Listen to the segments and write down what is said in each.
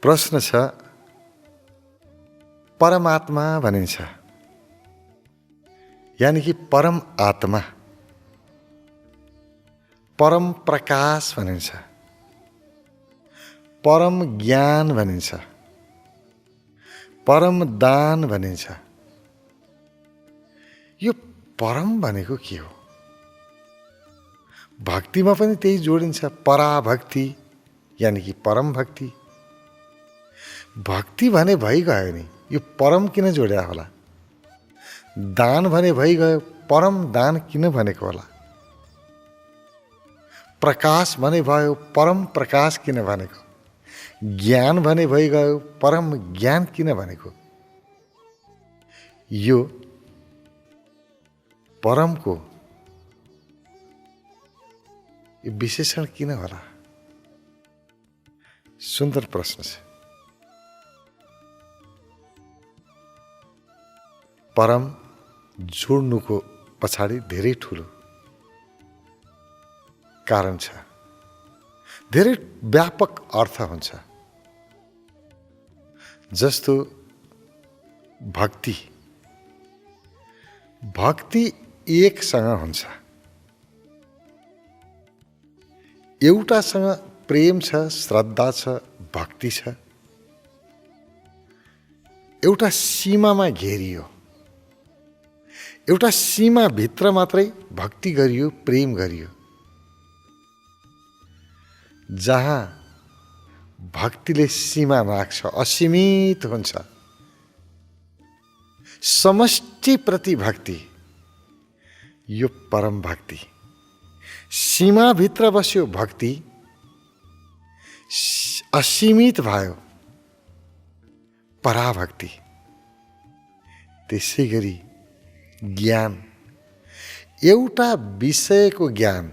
प्रश्न छ, परमात्मा भनिन्छ, यानी कि परम आत्मा, परम प्रकाश भनिन्छ, परम ज्ञान भनिन्छ, परम दान भनिन्छ। यो परम भनेको के हो? भक्तिमा पनि त्यही जोडिन्छ, पराभक्ति यानी कि परम भक्ति। भक्ति भने भइगयो नि, यो परम किन जोड्या होला? दान भने भइगयो, परम दान किन भनेको होला? प्रकाश भने भयो, परम प्रकाश किन भनेको? ज्ञान भने भइगयो, परम ज्ञान किन भनेको? यो परमको यो विशेषण किन होला? सुन्दर प्रश्न छ। परम जोड्नुको पछाडि धेरै ठुलो कारण छ, धेरै व्यापक अर्थ हुन्छ। जस्तो भक्ति, भक्ति एकसँग हुन्छ, एउटासँग प्रेम छ, श्रद्धा छ, भक्ति छ, एउटा सीमामा घेरियो, एउटा सीमाभित्र मात्रै भक्ति गरियो, प्रेम गरियो। जहाँ भक्तिले सीमा राख्छ, असीमित हुन्छ, समष्टिप्रति भक्ति, यो परम भक्ति। सीमाभित्र बस्यो भक्ति, असीमित भयो पराभक्ति। त्यसै गरी ज्ञान, एउटा विषयको ज्ञान,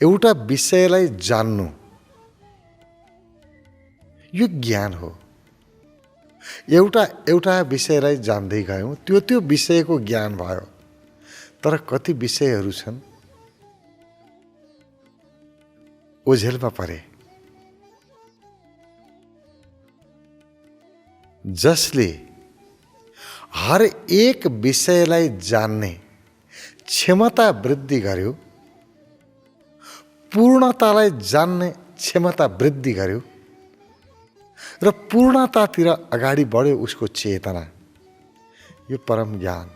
एउटा विषयलाई जान्नु, यो ज्ञान हो। एउटा विषयलाई जान्दै गयौँ, त्यो विषयको ज्ञान भयो। तर कति विषयहरू छन् ओझेलमा परे, जसले हर एक विषयलाई जान्ने क्षमता वृद्धि गर्यो, पूर्णतालाई जान्ने क्षमता वृद्धि गर्यो र पूर्णतातिर अगाडि बढ्यो उसको चेतना। यो परम ज्ञान।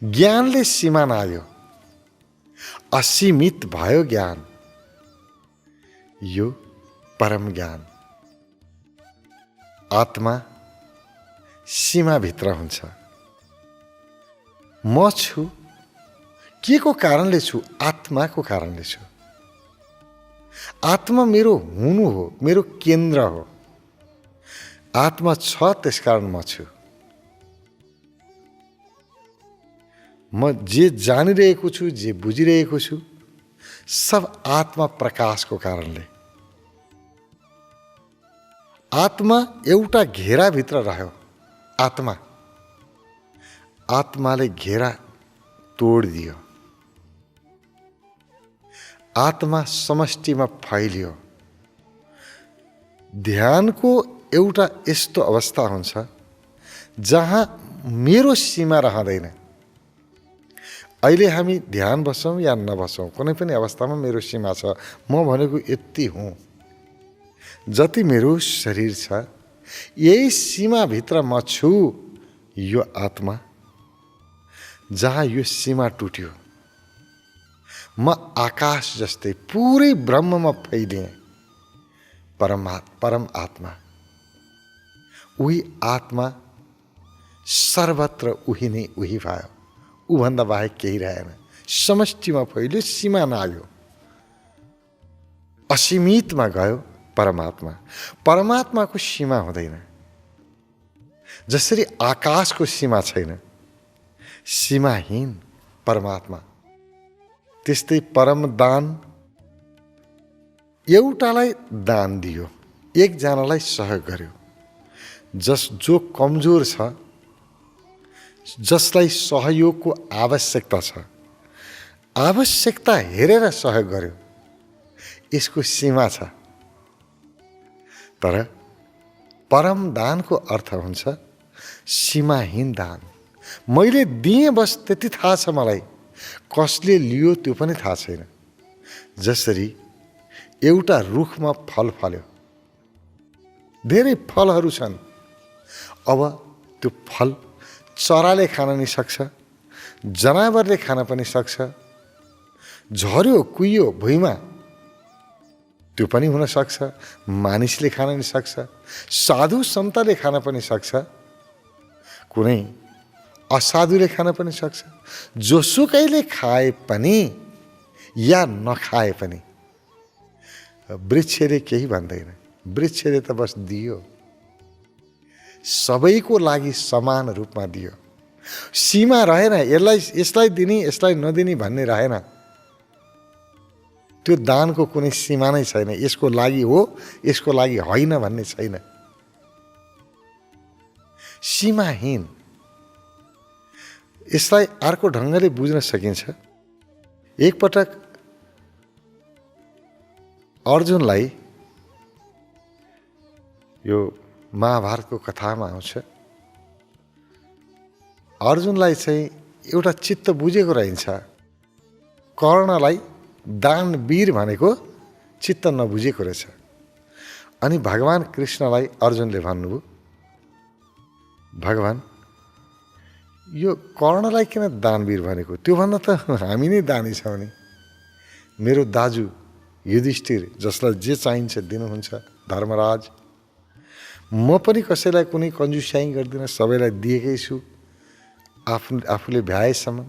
ज्ञानले सीमा नआयो, असीमित भयो ज्ञान, यो परम ज्ञान। आत्मा सीमाभित्र हुन्छ। म छु, के को कारणले छु? आत्माको कारणले छु। आत्मा मेरो हुनु हो, मेरो केन्द्र हो। आत्मा छ, त्यसकारण म छु। म जे जानिरहेको छु, जे बुझिरहेको छु, सब आत्मा प्रकाशको कारणले। आत्मा एउटा घेराभित्र रह्यो। आत्माले घेरा तोडिदियो। आत्मा समष्टिमा फैलियो। ध्यानको एउटा यस्तो अवस्था हुन्छ जहाँ मेरो सीमा रहँदैन। अहिले हामी ध्यान बसौँ या नबसौँ, कुनै पनि अवस्थामा मेरो सीमा छ। म भनेको यति हुँ, जति मेरो शरीर छ, यही सीमाभित्र म छु। यो आत्मा, जहाँ यो सीमा टुट्यो, म आकाश जस्तै पुरै ब्रह्ममा फैलिएँ। परम आत्मा, उही आत्मा सर्वत्र उही नै उही भयो। उभन्दा बाहेक केही रहेन। समष्टिमा फैल्यो, सीमा नआयो, असीमितमा गयो परमात्मा। परमात्माको सीमा हुँदैन। जसरी आकाशको सीमा छैन, सीमाहीन परमात्मा, त्यस्तै परम दान, एउटालाई दान दियो, एकजनालाई सहयोग गर्यो। जो कमजोर छ, जसलाई सहयोगको आवश्यकता छ, आवश्यकता हेरेर सहयोग गर्यो। यसको सीमा छ। तर परम दानको अर्थ हुन्छ सीमाहीन दान। मैले दिएँ बस त्यति थाहा छ मलाई, कसले लियो त्यो पनि थाहा छैन। जसरी एउटा रुखमा फल फल्यो, धेरै फलहरू छन्, अब त्यो फल चराले खान नि सक्छ, जनावरले खान पनि सक्छ, झर्यो कुहियो भुइँमा त्यो पनि हुन सक्छ, मानिसले खान नि सक्छ, साधु सन्तले खान पनि सक्छ, कुनै असाधुले खान पनि सक्छ। जोसुकैले खाए पनि या नखाए पनि वृक्षले केही भन्दैन। वृक्षले त बस दियो, सबैको लागि समान रूपमा दियो। सीमा रहेन, यसलाई दिने यसलाई नदिने भन्ने रहेन। त्यो दानको कुनै सीमा नै छैन, यसको लागि हो यसको लागि होइन भन्ने छैन। सीमाहीन। यसलाई अर्को ढङ्गले बुझ्न सकिन्छ। एकपटक अर्जुनलाई, यो महाभारतको कथामा आउँछ, अर्जुनलाई चाहिँ एउटा चित्त बुझेको रहन्छ, कर्णलाई दानवीर भनेको चित्त नबुझेको रहेछ। अनि भगवान कृष्णलाई अर्जुनले भन्नुभयो, भगवान यो कर्णलाई किन दानवीर भनेको? त्योभन्दा त हामी नै दानी छौँ नि। मेरो दाजु युधिष्ठिर जसलाई जे चाहिन्छ दिनुहुन्छ, धर्मराज, म पनि कसैलाई कुनै कन्जुस्याइ गर्दिनँ, सबैलाई दिएकै छु आफूले भ्याएसम्म।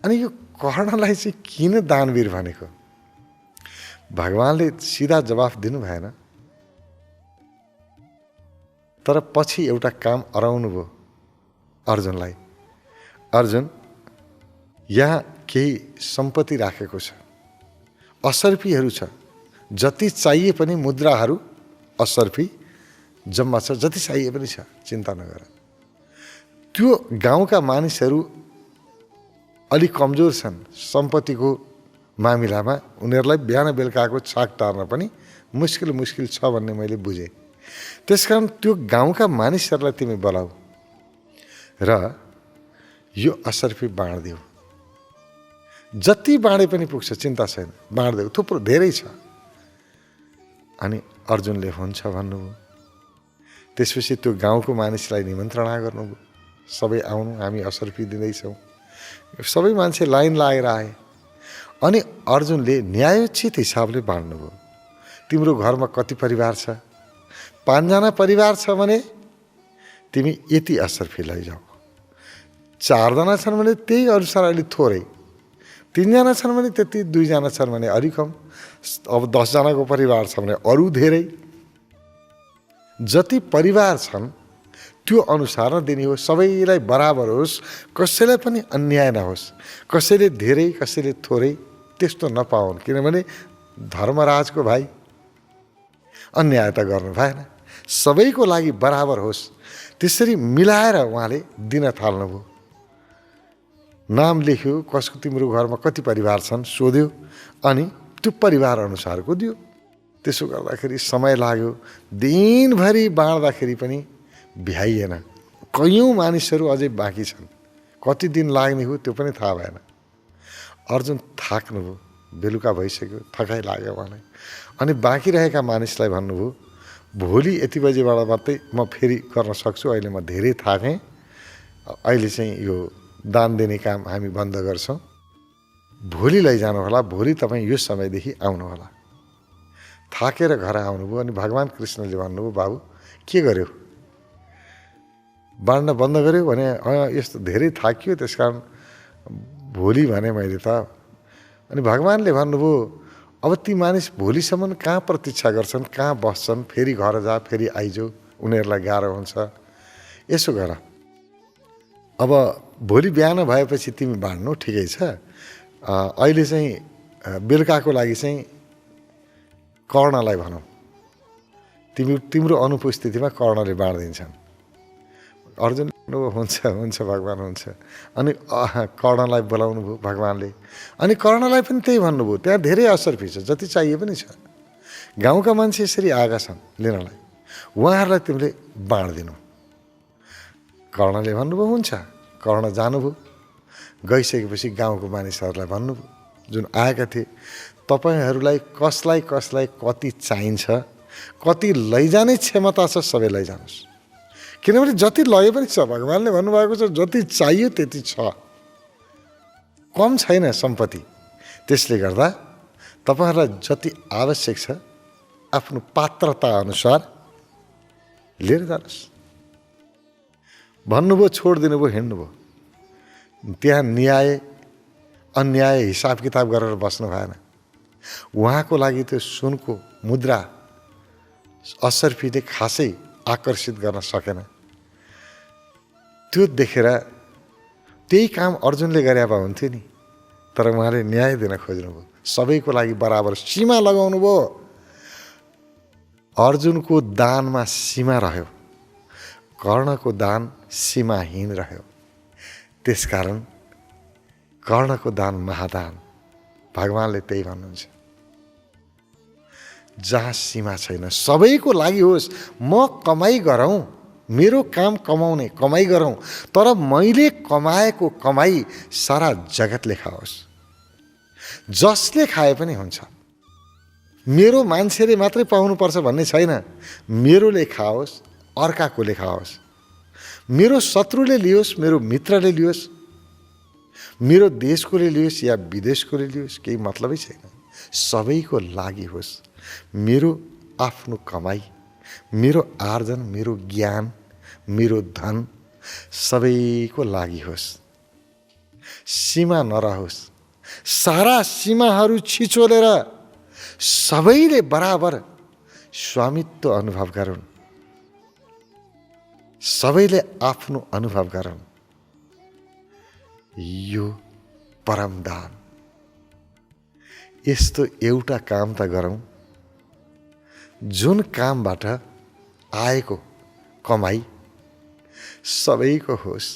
अनि यो कर्णलाई चाहिँ किन दानवीर भनेको? भगवानले सिधा जवाफ दिनु भएन, तर पछि एउटा काम अराउनु भयो अर्जुनलाई। अर्जुन, यहाँ केही सम्पत्ति राखेको छ, असर्फीहरू छ, जति चाहिए पनि मुद्राहरू असर्फी जम्मा छ, जति चाहिए पनि छ, चिन्ता नगर। त्यो गाउँका मानिसहरू अलिक कमजोर छन् सम्पत्तिको मामिलामा, उनीहरूलाई बिहान बेलुकाको छाक टार्न पनि मुस्किल छ भन्ने मैले बुझेँ। त्यसकारण त्यो गाउँका मानिसहरूलाई तिमी बोलाऊ र यो असर्फी बाँडिदेऊ। जति बाँडे पनि पुग्छ, चिन्ता छैन, बाँडिदेऊ, थुप्रो धेरै छ। अनि अर्जुनले हुन्छ भन्नुभयो। त्यसपछि त्यो गाउँको मानिसलाई निमन्त्रणा गर्नुभयो, सबै आउनु, हामी असर्फी दिँदैछौँ। सबै मान्छे लाइन लागेर आए। अनि अर्जुनले न्यायोचित हिसाबले बाँड्नुभयो। तिम्रो घरमा कति परिवार छ? 5 जना परिवार छ भने तिमी यति असर्फी लैजाऊ। 4 जना छन् भने त्यही अनुसार अलि थोरै, 3 जना छन् भने त्यति, 2 जना छन् भने अलि कम, अब 10 जनाको परिवार छ भने अरू धेरै। जति परिवार छन् त्यो अनुसार दिने हो, सबैलाई बराबर होस्, कसैलाई पनि अन्याय नहोस्, कसैले धेरै कसैले थोरै त्यस्तो नपाउन्। किनभने धर्मराजको भाइ अन्याय त गर्नु भएन, सबैको लागि बराबर होस्, त्यसरी मिलाएर उहाँले दिन थाल्नुभयो। नाम लेख्यो, कसको तिम्रो घरमा कति परिवार छन् सोध्यो, अनि त्यो परिवार अनुसारको दियो। त्यसो गर्दाखेरि समय लाग्यो, दिनभरि बाँड्दाखेरि पनि भ्याइएन। कयौँ मानिसहरू अझै बाँकी छन्, कति दिन लाग्ने हो त्यो पनि थाहा भएन। अर्जुन थाक्नुभयो, बेलुका भइसक्यो, थकाइ लाग्यो उहाँलाई। अनि बाँकी रहेका मानिसलाई भन्नुभयो, भोलि यति बजेबाट मात्रै म फेरि गर्न सक्छु, अहिले म धेरै थाकेँ, अहिले चाहिँ यो दान दिने काम हामी बन्द गर्छौँ, भोलि लैजानु होला, भोलि तपाईँ यो समयदेखि आउनुहोला। थाकेर घर आउनुभयो। अनि भगवान कृष्णले भन्नुभयो, बाबु के गर्यो? बाँड्न बन्द गर्यो भने? यस्तो धेरै थाकियो, त्यस कारण भोलि भने मैले त। अनि भगवानले भन्नुभयो, अब ती मानिस भोलिसम्म कहाँ प्रतीक्षा गर्छन्, कहाँ बस्छन्, फेरि घर जा, फेरि आइजो, उनीहरूलाई गाह्रो हुन्छ। यसो गर, अब भोलि बिहान भएपछि तिमी बाँड्नु, ठिकै छ, अहिले चाहिँ बेलुकाको लागि चाहिँ कर्णलाई भनौँ, तिम्रो अनुपस्थितिमा कर्णले बाँडिदिन्छन्। अर्जुन हुन्छ भगवान हुन्छ। अनि कर्णलाई बोलाउनु भयो भगवानले। अनि कर्णलाई पनि त्यही भन्नुभयो, त्यहाँ धेरै असर्फी छ, जति चाहिए पनि छ, गाउँका मान्छे यसरी आएका छन् लिनलाई, उहाँहरूलाई तिमीले बाँडिदिनु। कर्णले भन्नुभयो हुन्छ। कर्ण जानुभयो, गइसकेपछि गाउँको मानिसहरूलाई भन्नुभयो जुन आएका थिए, तपाईहरूलाई कसलाई कसलाई कति चाहिन्छ, कति लैजाने क्षमता छ सबै लैजानुहोस्। किनभने जति लगे पनि छ, भगवान्ले भन्नुभएको छ जति चाहियो त्यति छ, कम छैन सम्पत्ति। त्यसले गर्दा तपाईहरूलाई जति आवश्यक छ आफ्नो पात्रता अनुसार लिएर जानुहोस् भन्नुभयो। छोडिदिनु भयो, हिँड्नुभयो। त्यहाँ न्याय अन्याय हिसाब किताब गरेर बस्नु भएन। उहाँको लागि त्यो सुनको मुद्रा असरफीले खासै आकर्षित गर्न सकेन। त्यो देखेर त्यही काम अर्जुनले गरे भए हुन्थ्यो नि, तर उहाँले न्याय दिन खोज्नुभयो। सबैको लागि बराबर सीमा लगाउनु भयो। अर्जुनको दानमा सीमा रह्यो, कर्णको दान सीमाहीन रह्यो। त्यसकारण कर्णको दान महादान। भगवान्ले त्यही भन्नुहुन्छ, जहाँ सीमा छैन सबैको लागि होस्। म कमाइ गरौँ, मेरो काम कमाउने, कमाइ गरौँ, तर मैले कमाएको कमाई सारा जगतले खाओस्। जसले खाए पनि हुन्छ। मेरो मान्छेले मात्रै पाउनुपर्छ भन्ने छैन। मेरोले खाओस्, अर्काकोले खाओस्। मेरो शत्रुले लियोस्, मेरो मित्रले लियोस्, मेरो देशकोले लियोस् या विदेशकोले लियोस्, केही मतलबै छैन। सबैको लागि होस्। मेरो आफ्नो कमाई, मेरो आर्जन, मेरो ज्ञान, मेरो धन सबैको लागि होस्। सीमा नरहोस्। सारा सीमाहरू छिचोलेर सबैले बराबर स्वामित्व अनुभव गरून्, सबैले आफ्नो अनुभव गरून्। यो परम दान। यस्तो एउटा काम त गरौँ जुन कामबाट आएको कमाई सबैको होस्।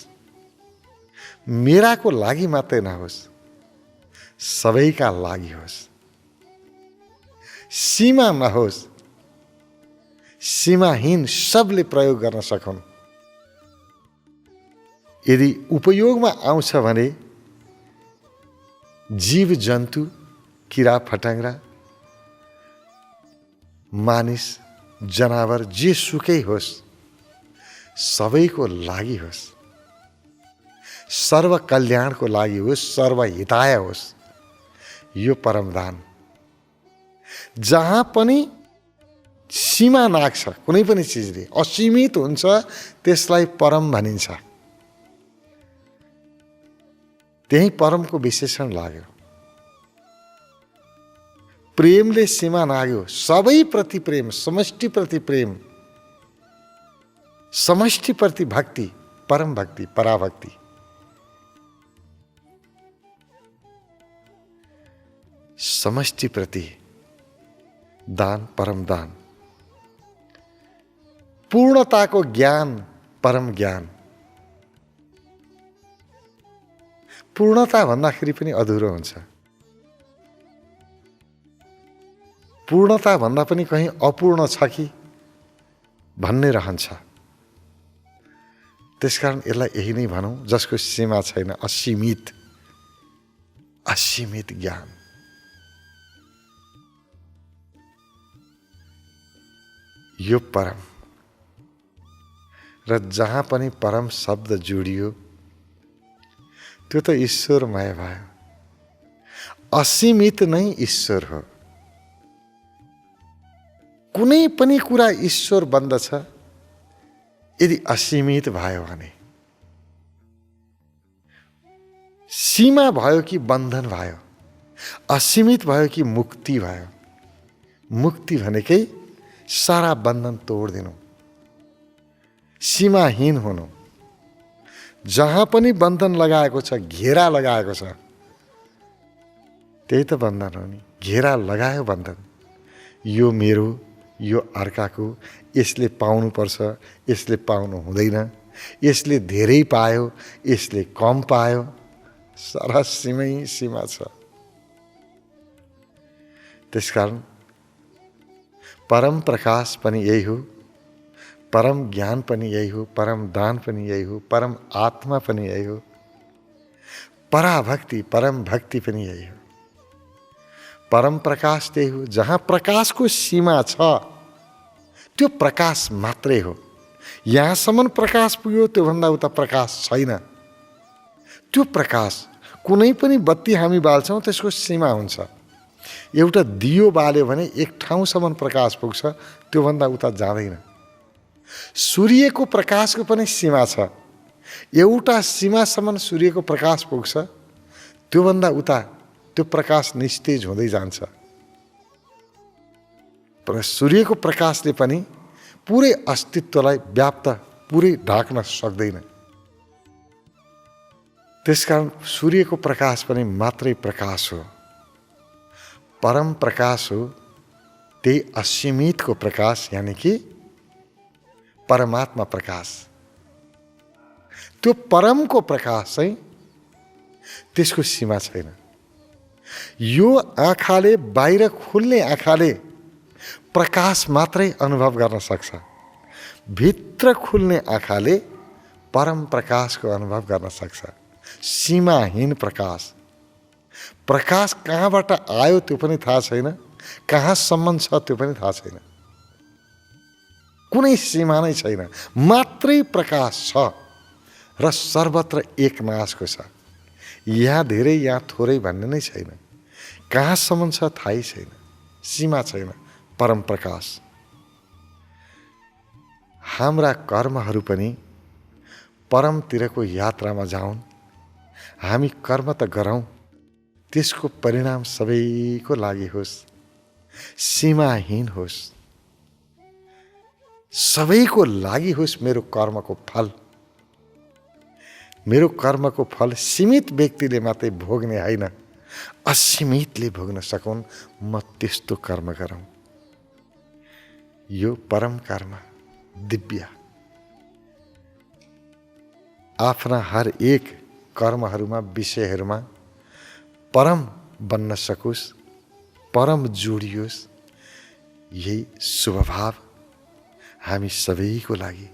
मेराको लागि मात्रै नहोस्, सबैका लागि होस्। सीमा नहोस्, सीमाहीन सबले प्रयोग गर्न सकुन्। यदि उपयोगमा आउँछ भने जीव जन्तु, किरा फटाङ्ग्रा, मानिस, जनावर, जे सुकै होस्, सबैको लागि होस्। सर्व कल्याणको लागि होस्, सर्व हिताय होस्। यो परमदान। जहाँ पनि सीमा नाग्छ कुनै पनि चिजले, असीमित हुन्छ, त्यसलाई परम भनिन्छ। त्यही परमको विशेषण लाग्यो। प्रेमले सीमा नाग्यो। सबैप्रति प्रेम, समष्टिप्रति प्रेम, समष्टिप्रति भक्ति, परम भक्ति, पराभक्ति। समष्टिप्रति दान, परम दान। पूर्णताको ज्ञान, परम ज्ञान। पूर्णता भन्दाखेरि पनि अधुरो हुन्छ। पूर्णता भन्दा पनि कहीँ अपूर्ण छ कि भन्ने रहन्छ। त्यसकारण यसलाई यही नै भनौँ, जसको सीमा छैन, असीमित, असीमित ज्ञान। यो परम। र जहाँ पनि परम शब्द जोडियो त्यो त ईश्वरमय भयो। असीमित नै ईश्वर हो। कुनै पनि कुरा ईश्वर बन्दछ यदि असीमित भयो भने। सीमा भयो कि बन्धन भयो, असीमित भयो कि मुक्ति भयो। मुक्ति भनेकै सारा बन्धन तोडिदिनु, सीमाहीन हुनु। जहाँ पनि बन्धन लगाएको छ, घेरा लगाएको छ, त्यही त बन्धन हो नि। घेरा लगायो बन्धन। यो मेरो, यो अर्काको, यसले पाउनुपर्छ, यसले पाउनु हुँदैन, यसले धेरै पायो, यसले कम पायो। सारा सीमै सीमा छ। त्यसकारण परम प्रकाश पनि यही हो, परम ज्ञान पनि यही हो, परम दान पनि यही हो, परम आत्मा पनि यही हो, पराभक्ति परम भक्ति पनि यही हो। परम प्रकाश त्यही हो। जहाँ प्रकाशको सीमा छ त्यो प्रकाश मात्रै हो। यहाँसम्म प्रकाश पुग्यो, त्योभन्दा उता प्रकाश छैन। त्यो प्रकाश कुनै पनि बत्ती हामी बाल्छौँ त्यसको सीमा हुन्छ। एउटा दियो बाल्यो भने एक ठाउँसम्म प्रकाश पुग्छ, त्योभन्दा उता जाँदैन। सूर्यको प्रकाशको पनि सीमा छ। एउटा सीमासम्म सूर्यको प्रकाश पुग्छ, त्योभन्दा उता त्यो प्रकाश निस्तेज हुँदै जान्छ। तर सूर्यको प्रकाशले पनि पुरै अस्तित्वलाई व्याप्त पुरै ढाक्न सक्दैन। त्यसकारण सूर्यको प्रकाश पनि मात्रै प्रकाश हो, परम प्रकाश हो। त्यही असीमितको प्रकाश, यानी कि परमात्मा प्रकाश। त्यो परमको प्रकाश चाहिँ त्यसको सीमा छैन। यो आँखाले, बाहिर खुल्ने आँखाले प्रकाश मात्रै अनुभव गर्न सक्छ। भित्र खुल्ने आँखाले परम प्रकाशको अनुभव गर्न सक्छ। सीमाहीन प्रकाश। प्रकाश कहाँबाट आयो त्यो पनि थाहा छैन, कहाँसम्म छ त्यो पनि थाहा छैन। कुनै सीमा नै छैन, मात्रै प्रकाश छ र सर्वत्र एकनासको छ। यहाँ धेरै यहाँ थोरै भन्ने नै छैन। कहाँसम्म छ थाहै छैन, सीमा छैन। परम प्रकाश। हाम्रा कर्महरू पनि परमतिरको यात्रामा जाउन्। हामी कर्म त गरौँ, त्यसको परिणाम सबैको लागि होस्, सीमाहीन होस्, सबैको लागि होस्। मेरो कर्मको फल, मेरो कर्मको फल सीमित व्यक्तिले मात्रै भोग्ने होइन, असीमितले भोग्न सकुन्। म त्यस्तो कर्म गरौँ। यो परम कर्म दिव्य। आफ्ना हर एक कर्महरूमा, विषयहरूमा परम बन्न सकोस्, परम जोडियोस्। यही शुभभाव हामी सबैको लागि